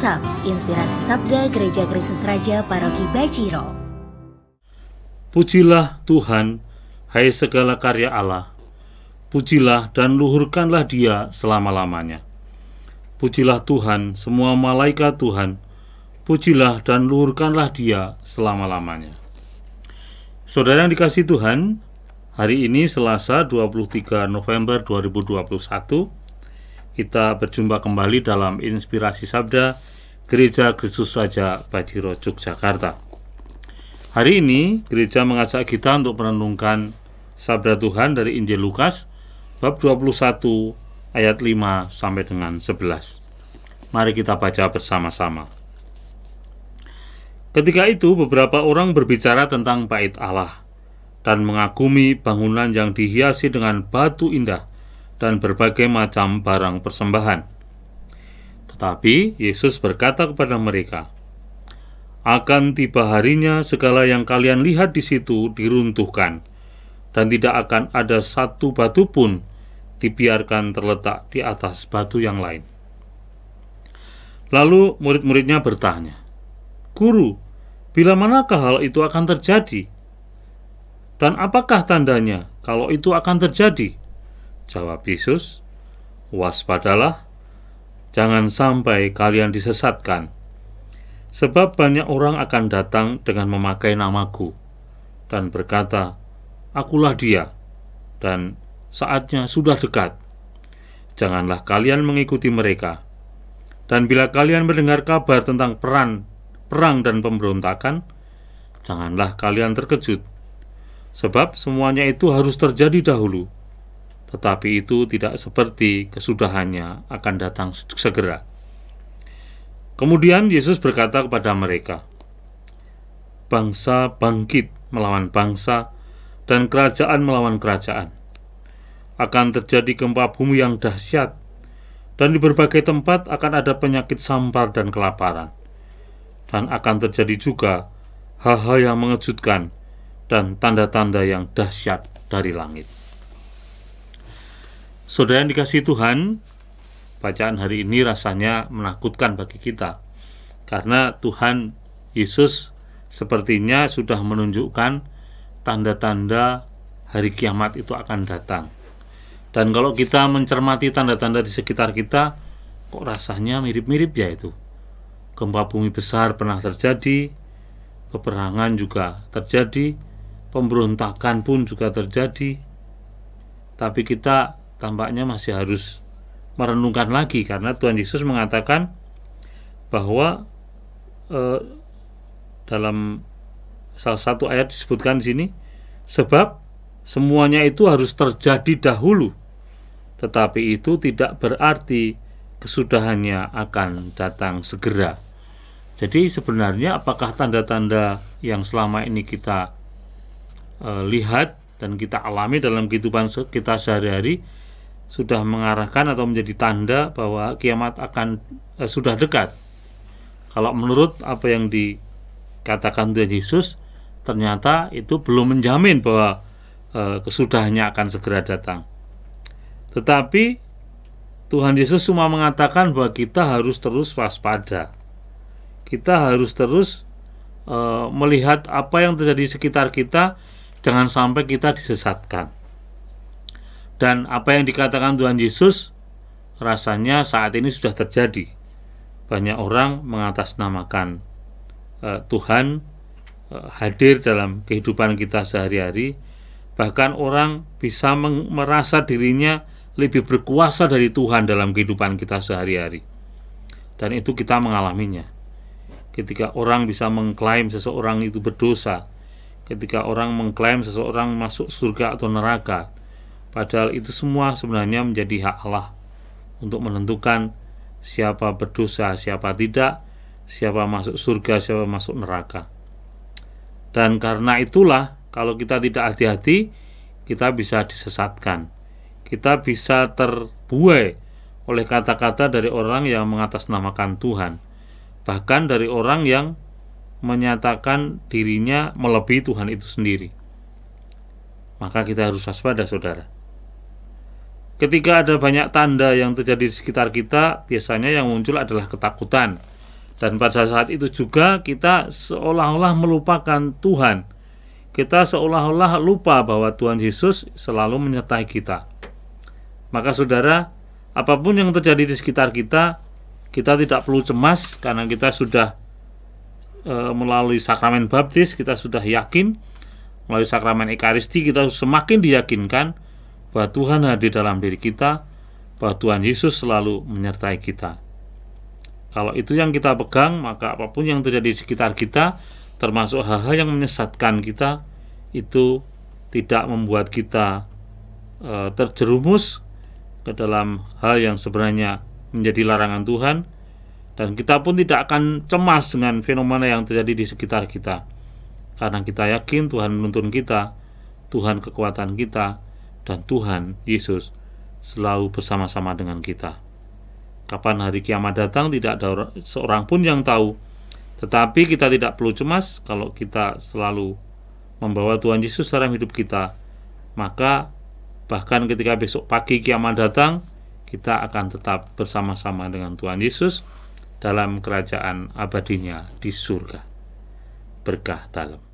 WhatsApp Inspirasi Sabda Gereja Kristus Raja Paroki Baciro. Pujilah Tuhan, hai segala karya Allah. Pujilah dan luhurkanlah Dia selama-lamanya. Pujilah Tuhan, semua malaikat Tuhan. Pujilah dan luhurkanlah Dia selama-lamanya. Saudara yang dikasihi Tuhan, hari ini Selasa 23 November 2021, kita berjumpa kembali dalam Inspirasi Sabda Gereja Kristus Raja Baciro, Yogyakarta. Hari ini gereja mengajak kita untuk merenungkan Sabda Tuhan dari Injil Lukas bab 21 ayat 5 sampai dengan 11. Mari kita baca bersama-sama. Ketika itu beberapa orang berbicara tentang bait Allah dan mengagumi bangunan yang dihiasi dengan batu indah dan berbagai macam barang persembahan. Tetapi Yesus berkata kepada mereka, "Akan tiba harinya segala yang kalian lihat di situ diruntuhkan, dan tidak akan ada satu batu pun dibiarkan terletak di atas batu yang lain." Lalu murid-muridnya bertanya, "Guru, bila manakah hal itu akan terjadi? Dan apakah tandanya kalau itu akan terjadi?" Jawab Yesus, "Waspadalah, jangan sampai kalian disesatkan. Sebab banyak orang akan datang dengan memakai namaku dan berkata, 'Akulah Dia,' dan saatnya sudah dekat. Janganlah kalian mengikuti mereka. Dan bila kalian mendengar kabar tentang perang dan pemberontakan, janganlah kalian terkejut. Sebab semuanya itu harus terjadi dahulu, tetapi itu tidak seperti kesudahannya akan datang segera." Kemudian Yesus berkata kepada mereka, "Bangsa bangkit melawan bangsa dan kerajaan melawan kerajaan. Akan terjadi gempa bumi yang dahsyat, dan di berbagai tempat akan ada penyakit sampar dan kelaparan. Dan akan terjadi juga hal-hal yang mengejutkan dan tanda-tanda yang dahsyat dari langit." Saudara yang dikasihi Tuhan, bacaan hari ini rasanya menakutkan bagi kita, karena Tuhan Yesus sepertinya sudah menunjukkan tanda-tanda hari kiamat itu akan datang. Dan kalau kita mencermati tanda-tanda di sekitar kita, kok rasanya mirip-mirip ya itu. Gempa bumi besar pernah terjadi, peperangan juga terjadi, pemberontakan pun juga terjadi. Tapi kita tampaknya masih harus merenungkan lagi, karena Tuhan Yesus mengatakan bahwa dalam salah satu ayat disebutkan di sini, sebab semuanya itu harus terjadi dahulu, tetapi itu tidak berarti kesudahannya akan datang segera. Jadi sebenarnya apakah tanda-tanda yang selama ini kita lihat dan kita alami dalam kehidupan kita sehari-hari sudah mengarahkan atau menjadi tanda bahwa kiamat akan sudah dekat? Kalau menurut apa yang dikatakan Tuhan Yesus, ternyata itu belum menjamin bahwa kesudahannya akan segera datang. Tetapi Tuhan Yesus cuma mengatakan bahwa kita harus terus waspada. Kita harus terus melihat apa yang terjadi di sekitar kita, jangan sampai kita disesatkan. Dan apa yang dikatakan Tuhan Yesus rasanya saat ini sudah terjadi. Banyak orang mengatasnamakan Tuhan hadir dalam kehidupan kita sehari-hari. Bahkan orang bisa merasa dirinya lebih berkuasa dari Tuhan dalam kehidupan kita sehari-hari. Dan itu kita mengalaminya. Ketika orang bisa mengklaim seseorang itu berdosa, ketika orang mengklaim seseorang masuk surga atau neraka, padahal itu semua sebenarnya menjadi hak Allah untuk menentukan siapa berdosa, siapa tidak, siapa masuk surga, siapa masuk neraka. Dan karena itulah, kalau kita tidak hati-hati, kita bisa disesatkan. Kita bisa terbuai oleh kata-kata dari orang yang mengatasnamakan Tuhan, bahkan dari orang yang menyatakan dirinya melebihi Tuhan itu sendiri. Maka kita harus waspada, saudara. Ketika ada banyak tanda yang terjadi di sekitar kita, biasanya yang muncul adalah ketakutan, Dan pada saat itu juga kita seolah-olah melupakan Tuhan. Kita seolah-olah lupa bahwa Tuhan Yesus selalu menyertai kita. Maka saudara, apapun yang terjadi di sekitar kita, kita tidak perlu cemas karena kita sudah melalui sakramen baptis, kita sudah yakin. Melalui sakramen Ekaristi kita semakin diyakinkan bahwa Tuhan hadir dalam diri kita, bahwa Tuhan Yesus selalu menyertai kita. Kalau itu yang kita pegang, maka apapun yang terjadi di sekitar kita, termasuk hal-hal yang menyesatkan kita, itu tidak membuat kita terjerumus ke dalam hal yang sebenarnya menjadi larangan Tuhan, dan kita pun tidak akan cemas dengan fenomena yang terjadi di sekitar kita, karena kita yakin Tuhan menuntun kita, Tuhan kekuatan kita, dan Tuhan Yesus selalu bersama-sama dengan kita. Kapan hari kiamat datang tidak ada seorang pun yang tahu, tetapi kita tidak perlu cemas kalau kita selalu membawa Tuhan Yesus dalam hidup kita. Maka bahkan ketika besok pagi kiamat datang, kita akan tetap bersama-sama dengan Tuhan Yesus dalam kerajaan abadinya di surga. Berkah dalam.